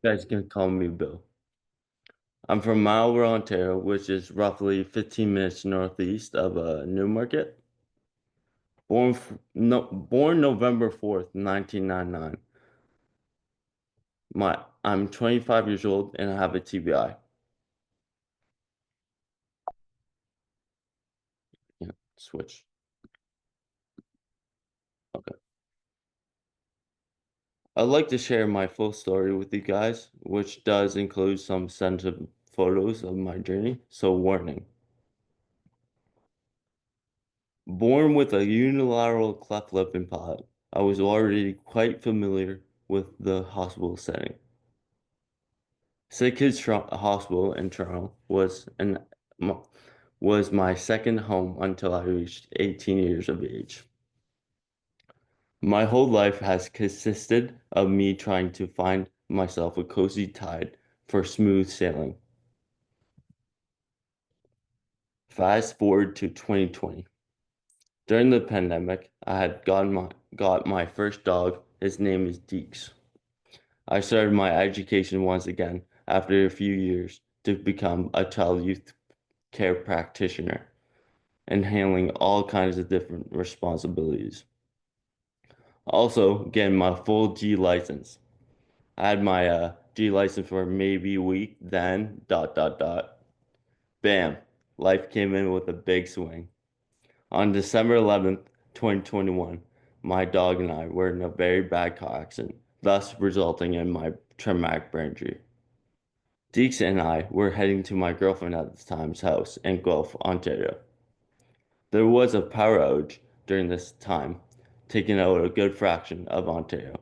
You guys can call me Bill. I'm from Marlborough, Ontario, which is roughly 15 minutes northeast of Newmarket. Born November 4th, 1999. I'm 25 years old and I have a TBI. Yeah, switch. Okay. I'd like to share my full story with you guys, which does include some sensitive photos of my journey, so warning. Born with a unilateral cleft lip and palate, I was already quite familiar with the hospital setting. St. Kitts Hospital in Toronto was my second home until I reached 18 years of age. My whole life has consisted of me trying to find myself a cozy tide for smooth sailing. Fast forward to 2020. During the pandemic, I had got my first dog. His name is Deeks. I started my education once again after a few years to become a child youth care practitioner and handling all kinds of different responsibilities. Also, getting my full G license. I had my G license for maybe a week, then bam, life came in with a big swing. On December 11th, 2021, my dog and I were in a very bad car accident, thus resulting in my traumatic brain injury. Deeks and I were heading to my girlfriend at the time's house in Guelph, Ontario. There was a power outage during this time, taking out a good fraction of Ontario.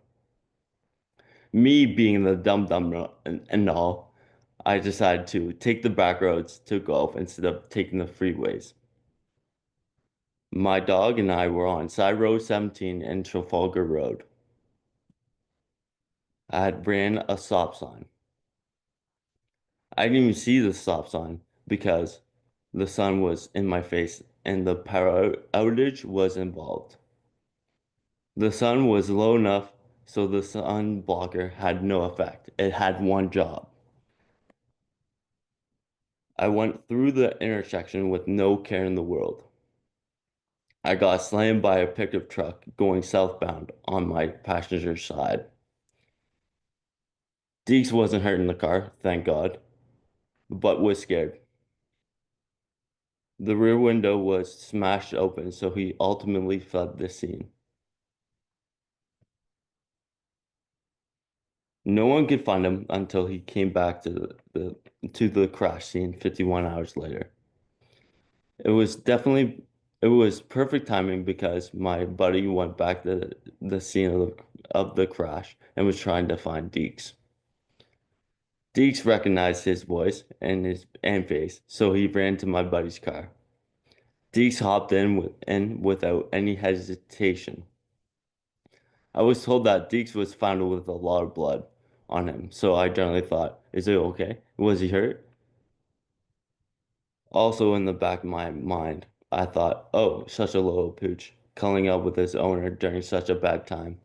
Me being the dum-dum and all, I decided to take the back roads to Guelph instead of taking the freeways. My dog and I were on Side Road 17 and Trafalgar Road. I had ran a stop sign. I didn't even see the stop sign because the sun was in my face and the power outage was involved. The sun was low enough so the sun blocker had no effect. It had one job. I went through the intersection with no care in the world. I got slammed by a pickup truck going southbound on my passenger side. Deeks wasn't hurt in the car, thank God, but was scared. The rear window was smashed open, so he ultimately fled the scene. No one could find him until he came back to the crash scene 51 hours later. It was definitely it was perfect timing because my buddy went back to the scene of the crash and was trying to find Deeks. Deeks recognized his voice and face, so he ran to my buddy's car. Deeks hopped in without any hesitation. I was told that Deeks was found with a lot of blood on him, so I generally thought, is it okay? Was he hurt? Also in the back of my mind, I thought, oh, such a little pooch, culling up with his owner during such a bad time.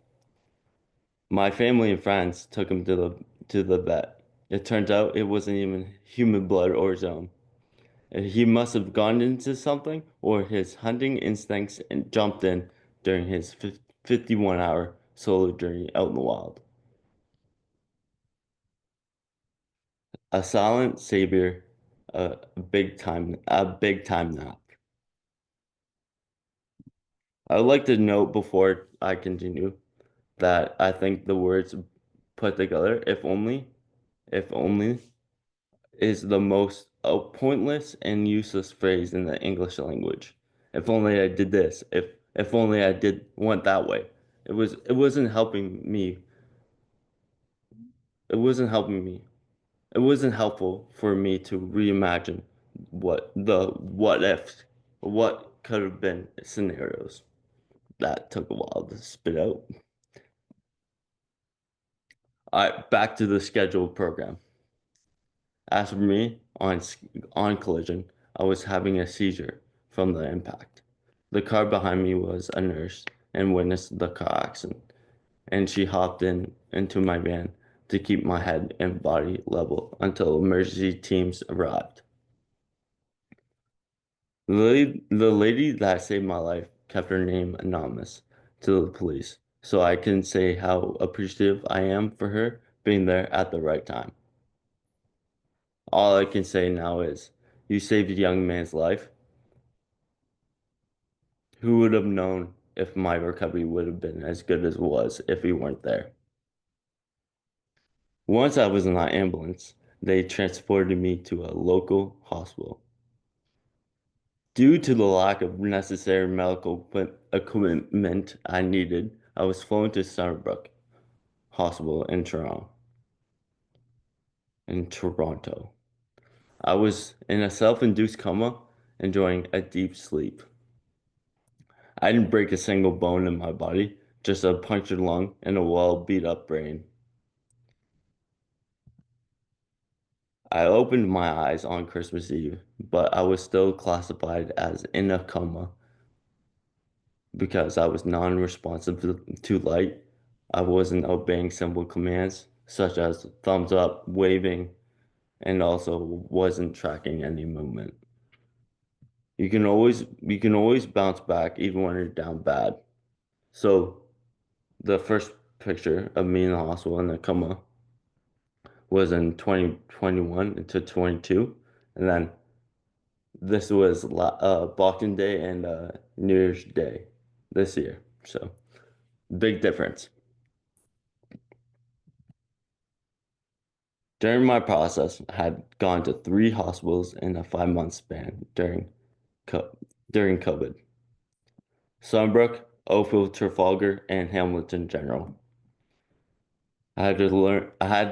My family and friends took him to the vet. It turns out it wasn't even human blood or his own. He must have gone into something, or his hunting instincts and jumped in during his 51-hour solo journey out in the wild. A silent savior, a big time nap. I would like to note before I continue that I think the words put together, if only, is the most pointless and useless phrase in the English language. If only I did this, if only I did went that way. It wasn't helping me. It wasn't helping me. It wasn't helpful for me to reimagine what ifs, what could have been scenarios. That took a while to spit out. All right, back to the scheduled program. As for me, on collision, I was having a seizure from the impact. The car behind me was a nurse and witnessed the car accident, and she hopped into my van to keep my head and body level until emergency teams arrived. The lady that saved my life kept her name anonymous to the police, so I can say how appreciative I am for her being there at the right time. All I can say now is, you saved a young man's life. Who would have known if my recovery would have been as good as it was if he weren't there? Once I was in that ambulance, they transported me to a local hospital. Due to the lack of necessary medical equipment I needed, I was flown to Sunnybrook Hospital in Toronto. I was in a self-induced coma, enjoying a deep sleep. I didn't break a single bone in my body, just a punctured lung and a well beat up brain. I opened my eyes on Christmas Eve, but I was still classified as in a coma because I was non-responsive to light. I wasn't obeying simple commands such as thumbs up, waving, and also wasn't tracking any movement. You can always bounce back even when you're down bad. So the first picture of me in the hospital in a coma was in 2021 to 22, and then this was Boxing Day and New Year's Day this year. So big difference. During my process, I had gone to 3 hospitals in a 5 month span co during COVID. Sunbrook, Oakville, Trafalgar, and Hamilton General. I had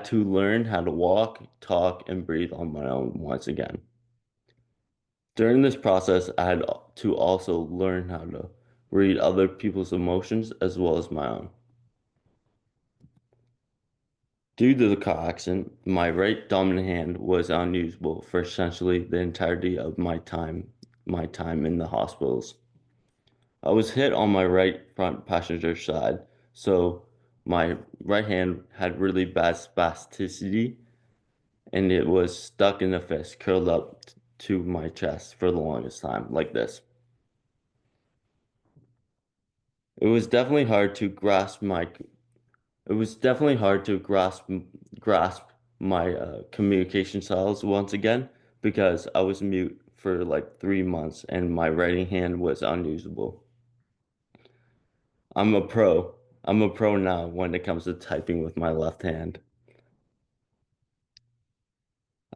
to learn how to walk, talk, and breathe on my own once again. During this process, I had to also learn how to read other people's emotions as well as my own. Due to the car accident, my right dominant hand was unusable for essentially the entirety of my time in the hospitals. I was hit on my right front passenger side, so my right hand had really bad spasticity and it was stuck in a fist, curled up to my chest for the longest time, like this. It was definitely hard to grasp my it was definitely hard to grasp my communication styles once again because I was mute for like 3 months and my writing hand was unusable. I'm a pro. I'm a pro now when it comes to typing with my left hand.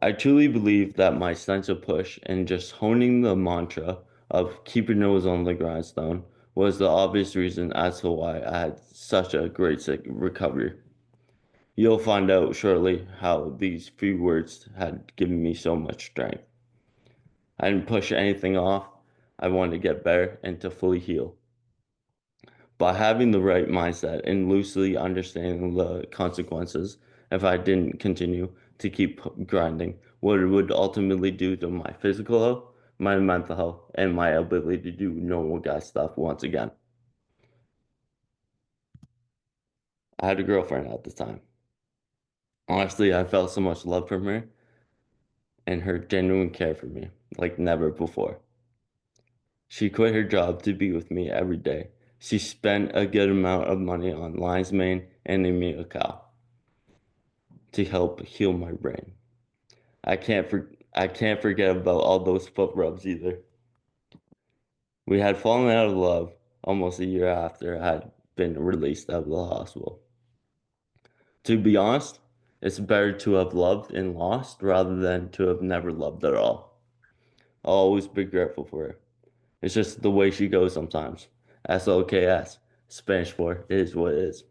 I truly believe that my sense of push and just honing the mantra of keep your nose on the grindstone was the obvious reason as to why I had such a great recovery. You'll find out shortly how these few words had given me so much strength. I didn't push anything off. I wanted to get better and to fully heal. By having the right mindset and loosely understanding the consequences if I didn't continue to keep grinding, what it would ultimately do to my physical health, my mental health, and my ability to do normal guy stuff once again. I had a girlfriend at the time. Honestly, I felt so much love from her and her genuine care for me like never before. She quit her job to be with me every day. She spent a good amount of money on lion's mane and a meal cow to help heal my brain. I can't forget about all those foot rubs either. We had fallen out of love almost a year after I had been released out of the hospital. To be honest, it's better to have loved and lost rather than to have never loved at all. I'll always be grateful for her. It's just the way she goes sometimes. SOKS, Spanish for it is what it is.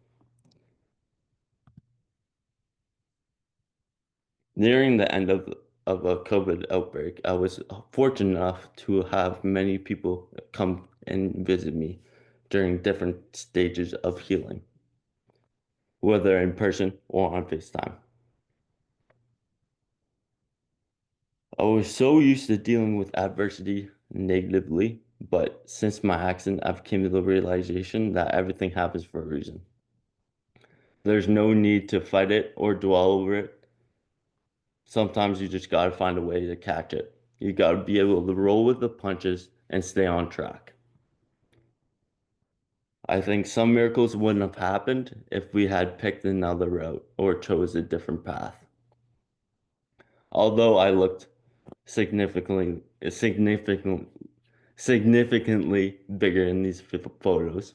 Nearing the end of a COVID outbreak, I was fortunate enough to have many people come and visit me during different stages of healing, whether in person or on FaceTime. I was so used to dealing with adversity negatively, but since my accident, I've came to the realization that everything happens for a reason. There's no need to fight it or dwell over it. Sometimes you just got to find a way to catch it. You got to be able to roll with the punches and stay on track. I think some miracles wouldn't have happened if we had picked another route or chose a different path. Although I looked significantly, significantly bigger in these photos,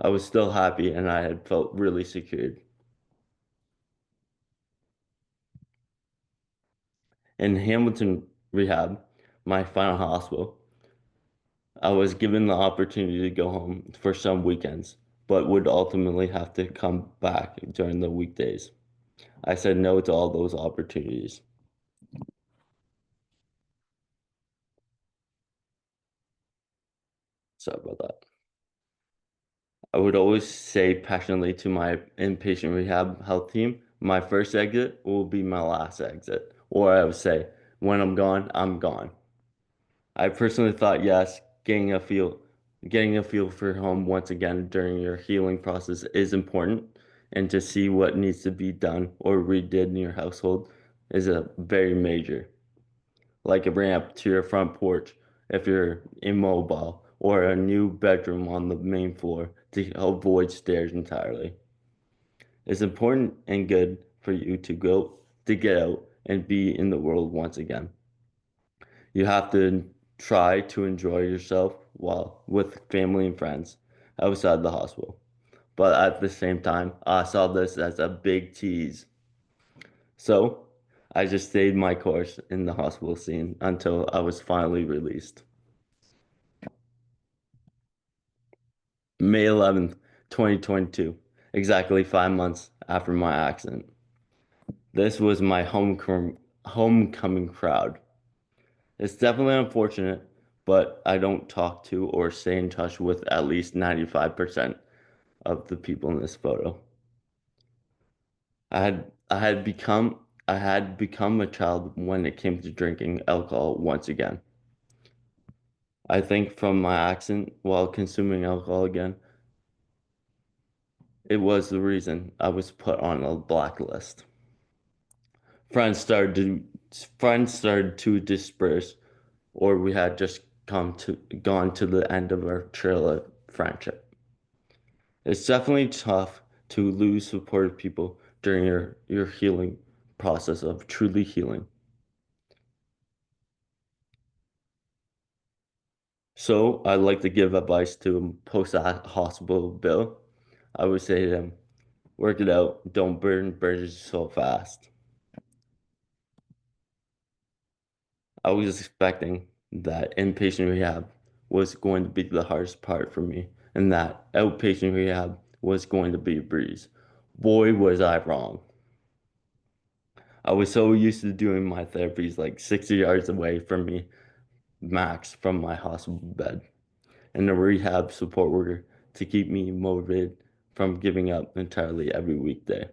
I was still happy and I had felt really secured. In Hamilton Rehab, my final hospital, I was given the opportunity to go home for some weekends, but would ultimately have to come back during the weekdays. I said no to all those opportunities. Sorry about that. I would always say passionately to my inpatient rehab health team, my first exit will be my last exit. Or I would say, when I'm gone, I'm gone. I personally thought yes, getting a feel for home once again during your healing process is important, and to see what needs to be done or redid in your household is a very major, like a ramp to your front porch if you're immobile, or a new bedroom on the main floor to avoid stairs entirely. It's important and good for you to get out and be in the world once again. You have to try to enjoy yourself while with family and friends outside the hospital. But at the same time, I saw this as a big tease. So I just stayed my course in the hospital scene until I was finally released. May 11th, 2022, exactly 5 months after my accident. This was my homecoming crowd. It's definitely unfortunate, but I don't talk to or stay in touch with at least 95% of the people in this photo. I had become a child when it came to drinking alcohol once again. I think from my accident while consuming alcohol again, it was the reason I was put on a blacklist. Friends started to Friends started to disperse, or we had just gone to the end of our trail of friendship. It's definitely tough to lose supportive people during your healing process of truly healing. So I'd like to give advice to a post-hospital Bill. I would say to them, work it out, don't burn bridges so fast. I was expecting that inpatient rehab was going to be the hardest part for me, and that outpatient rehab was going to be a breeze. Boy, was I wrong. I was so used to doing my therapies like 60 yards away from me, max from my hospital bed, and a rehab support worker to keep me motivated from giving up entirely every weekday.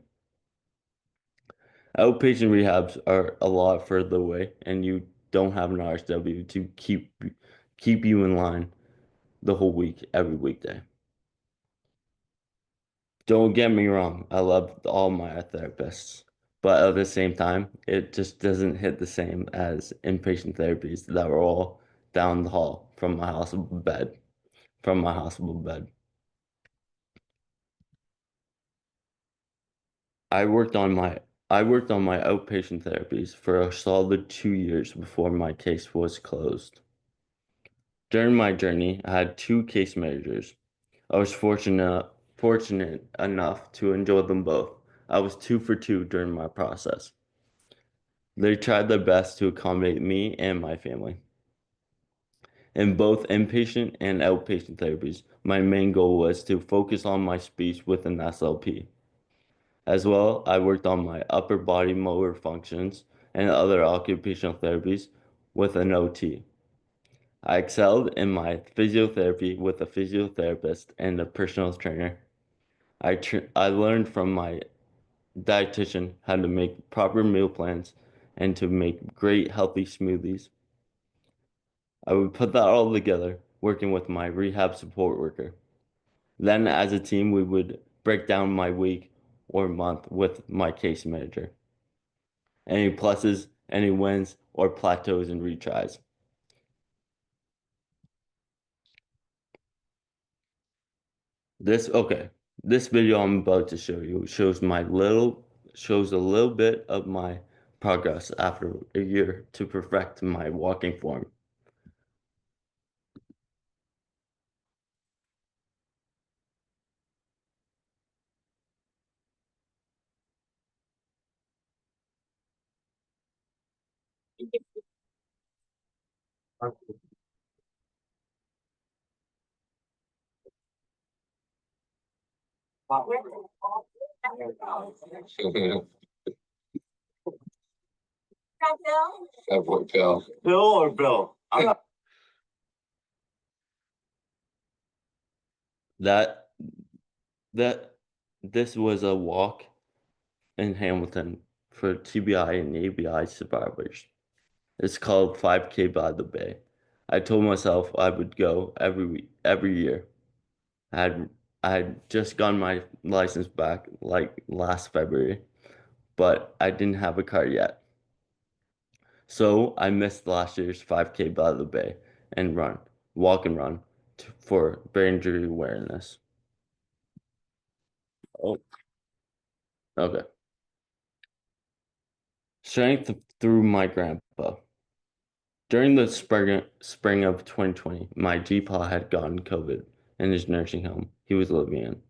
Outpatient rehabs are a lot further away, and you don't have an RSW to keep you in line the whole week, every weekday. Don't get me wrong, I love all my therapists, but at the same time, it just doesn't hit the same as inpatient therapies that were all down the hall from my hospital bed, from my hospital bed. I worked on my I worked on my outpatient therapies for a solid 2 years before my case was closed. During my journey, I had two case managers. I was fortunate enough to enjoy them both. I was two for two during my process. They tried their best to accommodate me and my family. In both inpatient and outpatient therapies, my main goal was to focus on my speech with an SLP. As well, I worked on my upper body motor functions and other occupational therapies with an OT. I excelled in my physiotherapy with a physiotherapist and a personal trainer. I learned from my dietitian how to make proper meal plans and to make great healthy smoothies. I would put that all together, working with my rehab support worker. Then, as a team, we would break down my week, or month with my case manager. Any pluses, any wins, or plateaus and retries. Okay. This video I'm about to show you shows a little bit of my progress after a year to perfect my walking form. That boy Bill. Bill or Bill? That that this was a walk in Hamilton for TBI and ABI survivors. It's called 5K by the Bay. I told myself I would go every year. I had I had just gotten my license back like last February, but I didn't have a car yet. So I missed last year's 5K by the Bay and walk and run for brain injury awareness. Oh, okay. Strength through my grandpa. During the spring of 2020, my GPA had gotten COVID in his nursing home he was living in.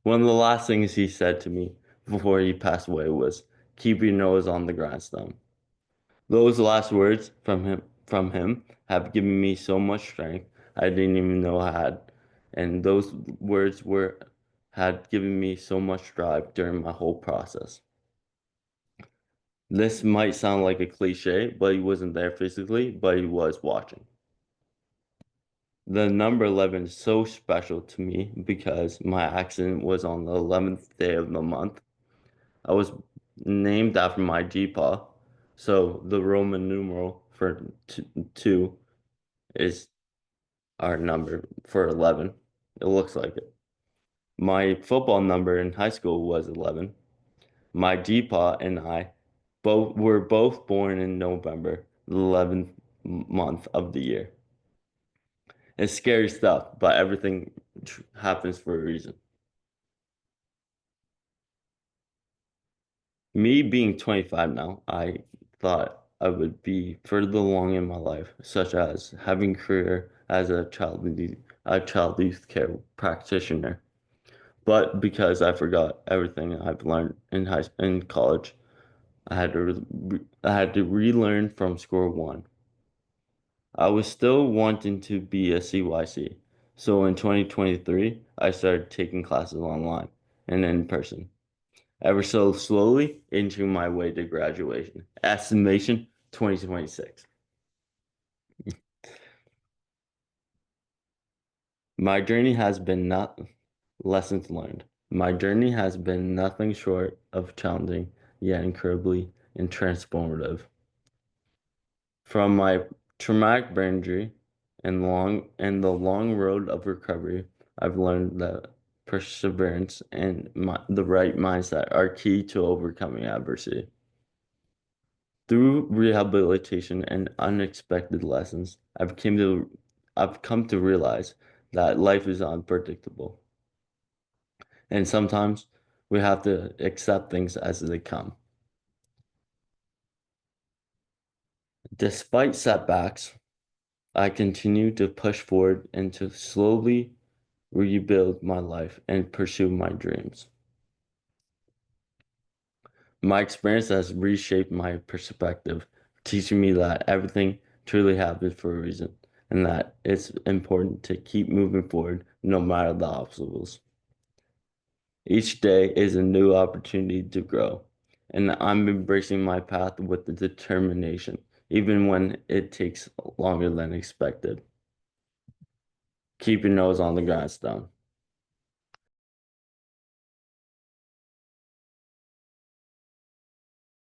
One of the last things he said to me before he passed away was, "Keep your nose on the grindstone." Those last words from him have given me so much strength I didn't even know I had, and those words were had given me so much drive during my whole process. This might sound like a cliche, but he wasn't there physically, but he was watching. The number 11 is so special to me because my accident was on the 11th day of the month. I was named after my GPA, so the Roman numeral for two is our number for 11. It looks like it. My football number in high school was 11. My GPA and I both born in November, the 11th month of the year. It's scary stuff, but everything happens for a reason. Me being 25 now, I thought I would be further along in my life, such as having a career as a child youth care practitioner. But because I forgot everything I've learned in college, I had to relearn from square one. I was still wanting to be a CYC. So in 2023, I started taking classes online and in person. Ever so slowly inching my way to graduation. Estimation 2026. My journey has been not lessons learned. My journey has been nothing short of challenging, yet incredibly and transformative. From my traumatic brain injury and the long road of recovery, I've learned that perseverance and the right mindset are key to overcoming adversity. Through rehabilitation and unexpected lessons, I've come to realize that life is unpredictable, and sometimes we have to accept things as they come. Despite setbacks, I continue to push forward and to slowly rebuild my life and pursue my dreams. My experience has reshaped my perspective, teaching me that everything truly happens for a reason and that it's important to keep moving forward no matter the obstacles. Each day is a new opportunity to grow, and I'm embracing my path with the determination, even when it takes longer than expected. Keep your nose on the grindstone.